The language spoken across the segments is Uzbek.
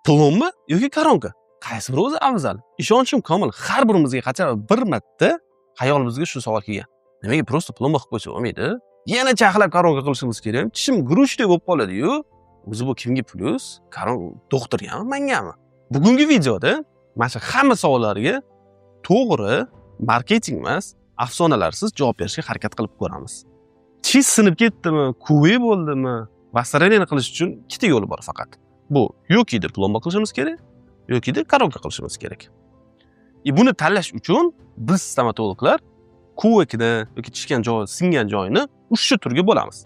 Plombi yoki koronka? Qaysi biri o'zi afzal? Ishonchim komil, har birimizga qachon bir marta xayolimizga shu savol kelgan. Nimaga prosta plomba qilib qo'ysa bo'lmaydi? Yana chaqlab koronka qilishimiz kerak. Tishim guruchdek bo'lib qoladi-yu. O'zi bu kimga plyus? Doktorgami, mengami? Bugungi videoda mana shu hamma savollarga to'g'ri marketing emas, afsonalarsiz javob berishga harakat qilib ko'ramiz. Tish sinib ketdimi, kuvi bo'ldimi? Vasareniyani qilish uchun ikkita yo'li bor faqat. Bu yoki plomba qilishimiz kerak, yoki koronka qilishimiz kerak. Buni tanlash uchun biz stomatologlar kuvakni yoki tishgan joy, singan joyini 3 turga bo'lamiz.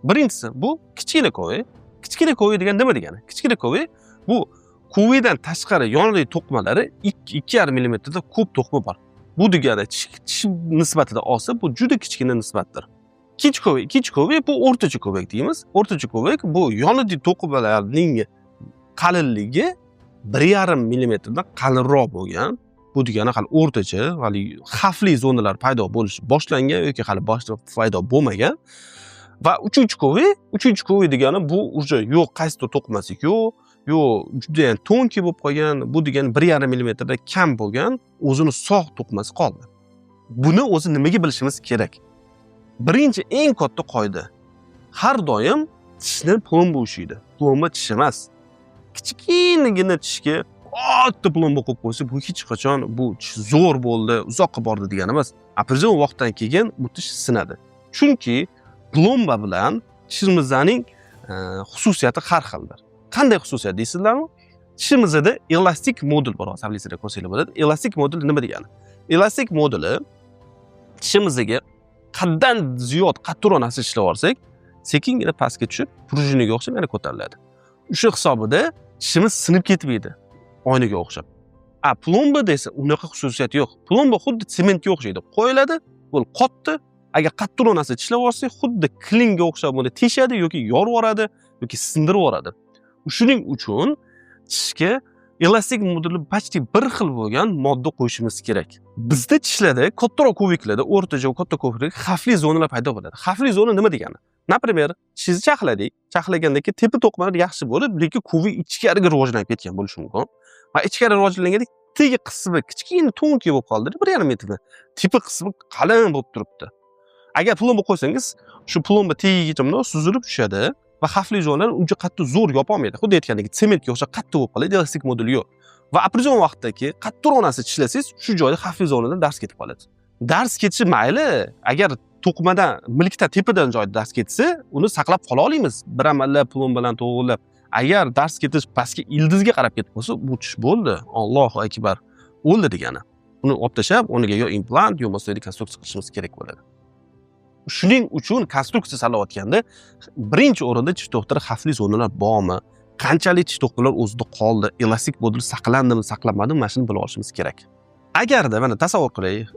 Birinchisi bu kichkina ko'vi. Kichkina ko'vi degan nima degani? Kichkina ko'vi bu kuvidan tashqari yonidagi to'qimalari 2,5 mm da ko'p to'qima bor. Bu degani tish nisbatida olsa bu juda kichkina nisbatdir. Kichik ko'vi bu o'rtacha ko'vak deymiz. O'rtacha ko'vak bu yonidagi to'qimalarning qalinligi 1,5 mm dan qalinroq bo'lgan. Bu degani hali o'rtacha, hali xavfli zonalar paydo bo'lish boshlangan yoki hali boshida paydo bo'lmagan. Va uchinchi ko'vi degani bu uje yo'q qaysidir to'qimasi yo'q juda ham to'nki bo'lib qolgan, bu degani 1,5 mm da kam bo'lgan, o'zini sog' to'qimasi qoldi. Buni o'zi nimaga bilishimiz kerak? Birinchi eng katta qoida. Har doim tishni plomba ushlaydi. Plomba tish emas. Kichkinagina tishga katta plomba qo'yib qo'ysa, bu hech qachon bu tish zo'r bo'ldi, uzoqqa bordi degani emas. Apirjon vaqtdan keyin bu tish sinadi. Chunki plomba bilan tishimizning xususiyati har xildir. Qanday xususiyat deysizlarmi? Tishimizda elastik modul bor, tablitsada ko'rsanglar bo'ladi. Elastik modul nima degani? Elastik moduli tishimizga qaddan ziyod qattiqroq narsa ishlab olsak, sekingina pastga tushib, prujinaga o'xshab yana ko'tariladi. O'sha hisobida tishimiz sinib ketmaydi, oynaga o'xshab. Plombada esa unaqa xususiyat yo'q. Plomba xuddi sementga o'xshaydi. Qo'yiladi, bu qotdi. Agar qattiqroq narsa tishlab olsak, xuddi klinga o'xshab buni teshadi yoki yorib yoradi yoki sindirib yoradi. Shuning uchun tishga elastik moduli почти bir xil bo'lgan modda qo'yishimiz kerak. Bizda tishlarda kattaroq ko'viklarda, o'rtacha va katta ko'viklarda xavfli zonalar paydo bo'ladi. Xavfli zona nima degani? Например, tishingizni chaqladik. Chaqlagandan tepa to'qimalar yaxshi bo'lib, lekin ko'vik ichkariga rivojlanib ketgan bo'lishi mumkin. Va ichkari rivojlanganda tegi qismi kichkina to'nki bo'lib qoldi, 1,5 metrda. Tepa qismi qalin bo'lib turibdi. Agar plomba qo'ysangiz, shu plomba tegigacha bunday suzilib tushadi va xavfli zonalarni uncha qattiq zo'r yopa olmaydi. Xuddi aytgandek, sementga o'xshab qattiq bo'lib qoladi, elastik moduli yo'q. Va apirjon vaqtdagi qattiqroq narsa tishlasangiz, shu joyda xavfli zonadan dars ketib qoladi. Dars ketishi mayli, agar to'qimadan, milkdan tepadan joyda dars ketsa, uni saqlab qola olamiz. Bir amallab plomba bilan to'g'rilab. Agar dars ketish pastga ildizga qarab ketib qolsa, bu tish bo'ldi. Allohu akbar. O'ldi degani. Uni olib tashlab, o'rniga yo implant, yo mo'sayli konstruksiya qilishimiz kerak bo'ladi. Shuning uchun konstruksiya salayotganda birinchi o'rinda tish doktori xavfli zonalar bormi, qanchalik tish to'qimalar o'zida qoldi, elastik modul saqlandimi, saqlanmadimi, mana shuni bilib olishimiz kerak. Agarda mana tasavvur qiling,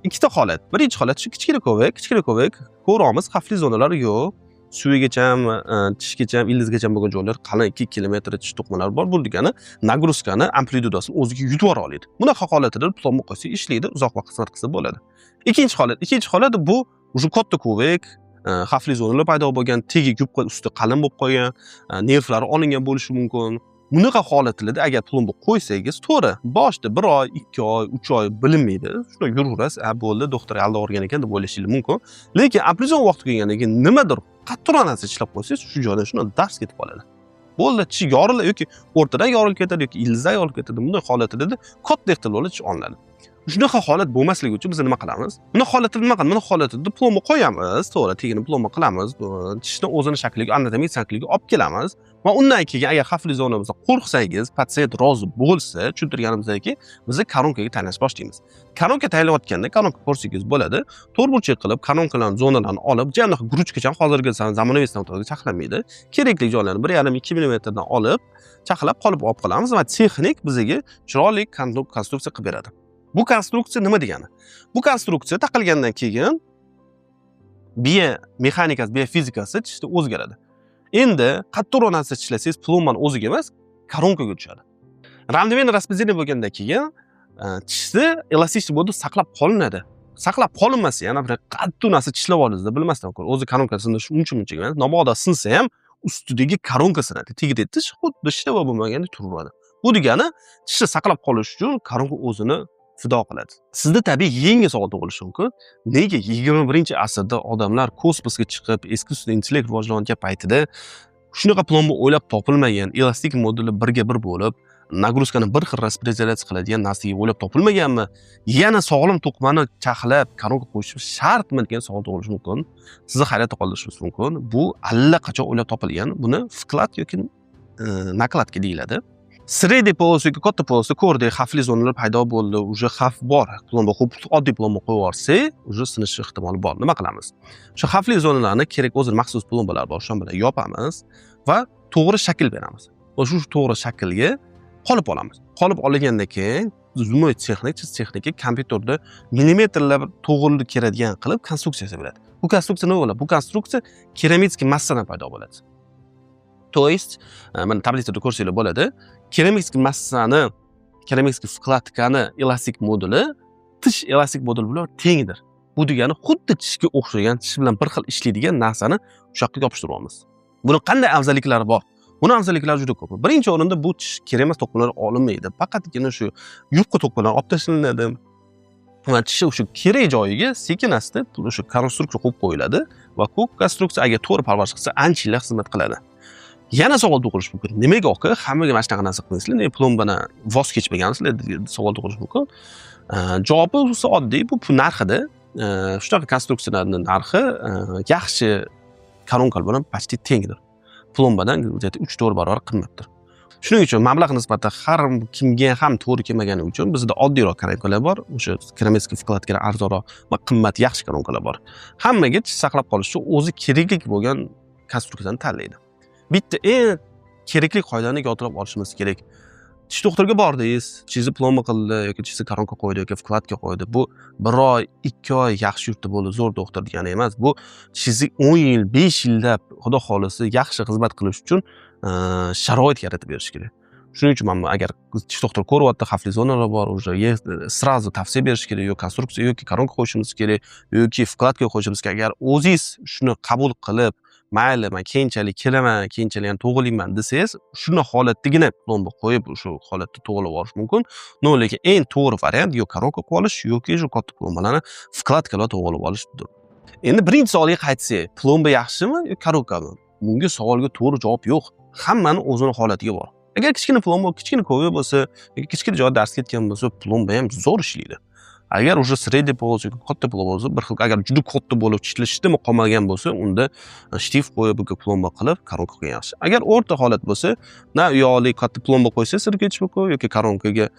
ikkita holat. Birinchi holat shu kichkina ko'vak, ko'ramiz, xavfli zonalar yo'q. Suvigacha, tishgacha, ildizgacha bo'lgan joylar qalin 2 km tish to'qimalari bor. Bu degani nagruzkani, amplitudasini o'ziga yutib oladi. Bunaqa holatida plomba qo'ysa ishlaydi, uzoq vaqt xizmat qilsa bo'ladi. Ikkinchi holat bu o'sha katta ko'vak, xavfli zonalar paydo bo'lgan, tegi yupqa usti qalin bo'lib qolgan, nervlari olingan bo'lishi mumkin. Bunaqa holatlarda agar plomba qo'ysangiz, to'g'ri, boshda 1 oy, 2 oy, 3 oy bilinmaydi. Shunday yuraverasiz, bo'ldi, doktor alda o'rgan ekan deb o'ylashingiz mumkin. Lekin apirjon vaqti kelgandan keyin nimadir qattiqroq narsa ishlab qo'ysangiz, shu joydan shunday dars ketib qoladi. Bo'ldi, tish yoriladi yoki o'rtadan yorilib ketadi yoki ildizdan yorilib ketadi. Bunday holatlarda katta ehtimolda tish olinadi. Shunaqa holat bo'lmasligi uchun biz nima qilamiz? Buni holatida plomba qo'yamiz, to'g'ri, tegini plomba qilamiz, tishni o'zini shakliga, anatomik shakliga olib kelamiz va undan keyin agar xavfli zonamizda qo'rqsangiz, patsient rozi bo'lsa, tushuntirganimizdagi biz koronkaga tayinlash boshlaymiz. Koronka tayyorlayotganda koronka ko'rsangiz bo'ladi, to'rtburchak qilib koronkalarning zonalarni olib, janoq guruchgacha hozirgi zamonaviy stomatologda chaqlanmaydi. Kerakli joylarni 1,5-2 mm dan olib, chaqlab qolib olib qolamiz va texnik bizga chiroyli konstruksiya qilib beradi. Bu konstruksiya nima degani? Bu konstruksiya taqilgandan keyin biomexanikasi, biofizikasi tishda o'zgaradi. Endi qattiqroq narsa tishlasangiz, plombani o'ziga emas, koronkaga tushadi. Randeveni распределение bo'lgandan keyin tishda elastik modul saqlab qolinadi. Saqlab qolinmasa ham, qattiq narsa tishlab oldingizda bilmasdan o'zi koronkasini uncha-muncha emas, mabodo sinsa ham ustidagi koronka sinadi. Tegida tish xuddi ishlab bo'lmagandek turaveradi. Bu degani tishni saqlab qolish uchun koronka o'zini fido qiladi. Sizda tabiiy yangi savol tug'ilishi mumkin. Nega 21-asrda odamlar kosmosga chiqib, искусственный intellekt rivojlanayotgan paytida shunaqa plomba o'ylab topilmagan, elastik moduli birga bir bo'lib, nagruskani bir xil распределяться qiladigan narsaga o'ylab topilmaganmi? Yana sog'lom to'qimani chaqlab koronka qo'yish shartmi degan savol tug'ilishi mumkin. Sizni hayratda qoldirishingiz mumkin. Bu allaqachon o'ylab topilgan. Buni вклад yoki nakladka deyiladi. Sredniy polos yoki katta polosda ko'rdek xavfli zonalar paydo bo'ldi, uje xavf bor. Plomba oddiy plomba qo'yib yuborsak, uje sinish ehtimoli bor. Nima qilamiz? O'sha xavfli zonalarni kerak o'zi maxsus plombalar bor, shu bilan yopamiz va to'g'ri shakl beramiz. Va shu to'g'ri shaklga qolib olamiz. Qolib olgandan keyin zumnoy texnik kompyuterda millimetrlab to'g'ri keladigan qilib konstruksiya bo'ladi. Bu konstruksiya nima bo'ladi? Bu konstruksiya keramikskiy massadan paydo bo'ladi. To есть, mana tabletada ko'rsanglar bo'ladi. Keramikskiy massani, keramikskiy vkladkani elastik moduli tish elastik moduli bilan tengdir. Bu degani xuddi tishga o'xshagan, tish bilan bir xil ishlaydigan narsani shu yoqqa yopishtiramiz. Buni qanday afzalliklari bor? Buni afzalliklari juda ko'p. Birinchi o'rinda bu tish kerak emas to'qimalar olinmaydi. Faqatgina shu yupqa to'qimalar olib tashlanadi. Va tish o'sha kerak joyiga sekin-asta o'sha konstruksiya qo'yib qo'yiladi va bu konstruksiya agar to'g'ri parvarish qilsa ancha yillar xizmat qiladi. Yana savol tug'ilishi mumkin. Nimaga oqa hammaga mana shunaqa narsa qilmaysizlar? Nega plombani voz kechmagansizlar degan savol tug'ilishi mumkin. Javobi esa oddiy, bu narxida. Shunaqa konstruksiyalarning narxi yaxshi koronkalar bilan почти tengdir. Plombadan 3-4 barobar qimmatdir. Shuning uchun mablag' nisbatan har kimga ham to'g'ri kelmagani uchun bizda oddiyroq koronkalar bor. O'sha keramikskiy vkladkalar arzonroq va qimmat yaxshi koronkalar bor. Hammaga tish saqlab qolish uchun o'zi kerakli bo'lgan konstruksiyani tanlaydi. Bitta eng kerakli qoidani yodlab olishimiz kerak. Tish doktoriga bordingiz, tishingizni plomba qildi yoki tishingizni koronka qo'ydi yoki vkladka qo'ydi. Bu 1 oy, 2 oy yaxshi yurtdi bo'ldi, zo'r doktor degani emas. Bu tishingizni 10 yil, 5 yillab xudo xolisi yaxshi xizmat qilish uchun sharoit yaratib berish kerak. Shuning uchun men agar tish doktori ko'ryapti, xavfli zonalar bor, уже сразу tavsiya berish kerak, yoki konstruksiya yoki koronka qo'yishimiz kerak, yoki vkladka qo'yishimiz kerak. Agar o'zingiz shuni qabul qilib, mayli, men keyinchalik kelaman, keyinchalik ham to'g'rilayman desangiz, shuni holatdagina plomba qo'yib, shu holatda to'g'rilab olish mumkin. Lekin eng to'g'ri variant yo koronka qo'yish yoki shu katta plombalarni vkladkalar to'g'rilab olishdir. Endi birinchi savolga qaytsak, plomba yaxshimi yoki koronkami? Bunga savolga to'g'ri javob yo'q. Hammani o'zini holatiga bor. Agar kichkina plomba, kichkina ko'yi bo'lsa, yoki kichkina joyda dars ketgan bo'lsa, plomba ham zo'r ishlaydi. Agar уже sredniy polos yoki katta plomba bo'lsa, bir xil agar juda katta bo'lib tishlashda qolmagan bo'lsa, unda shtif qo'yib yoki plomba qilib koronka qo'ygan yaxshi. Agar o'rta holat bo'lsa, na uyoqli katta plomba qo'ysa sir ketish mumkin yoki koronkaga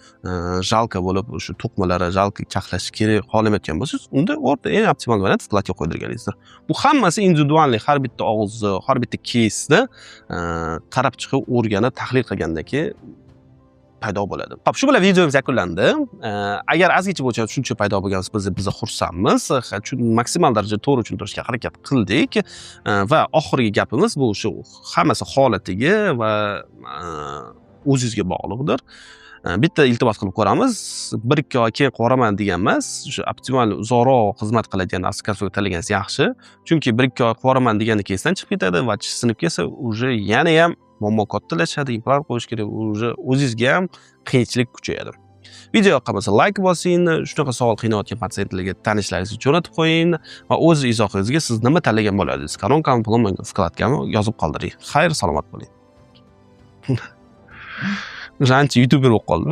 jalka bo'lib, o'sha to'qimalari jalka chaqlash kerak xohlamayotgan bo'lsangiz, unda o'rta eng optimal variant vkladka qo'ydirganingizdir. Bu hammasi individualniy, har bitta og'izni, har bitta keysda qarab chiqib, o'rganib, tahlil qilgandan keyin paydo bo'ladi. Xo'p, shu bilan videomiz yakunlandi. Agar azgacha bo'lsa tushuncha paydo bo'lgansiz, biz xursandmiz. Maksimal darajada to'g'ri tushuntirishga harakat qildik va oxirgi gapimiz bu shu hammasi holatiga va o'zingizga bog'liqdir. Bitta iltimos qilib ko'ramiz. 1-2 oy keyin qo'raman degan emas, shu optimal uzoqroq xizmat qiladigan konstruksiya tanlagansiz yaxshi. Chunki 1-2 oy qo'raman degandan keyin esdan chiqib ketadi va tish sinib ketsa, уже yana ham muammo kattalashadi, implant qo'yish kerak, уже o'zingizga ham qiyinchilik kuchayadi. Video yoqqan bo'lsa like bosing, shunaqa savol qiynayotgan patsientlarga tanishlaringizni jo'natib qo'ying va o'z izohingizga siz nima tanlagan bo'lardingiz? Koronkami, plomba, vkladkami yozib qoldiring. Xayr, salomat bo'ling. Ancha youtuber bo'lib qoldi.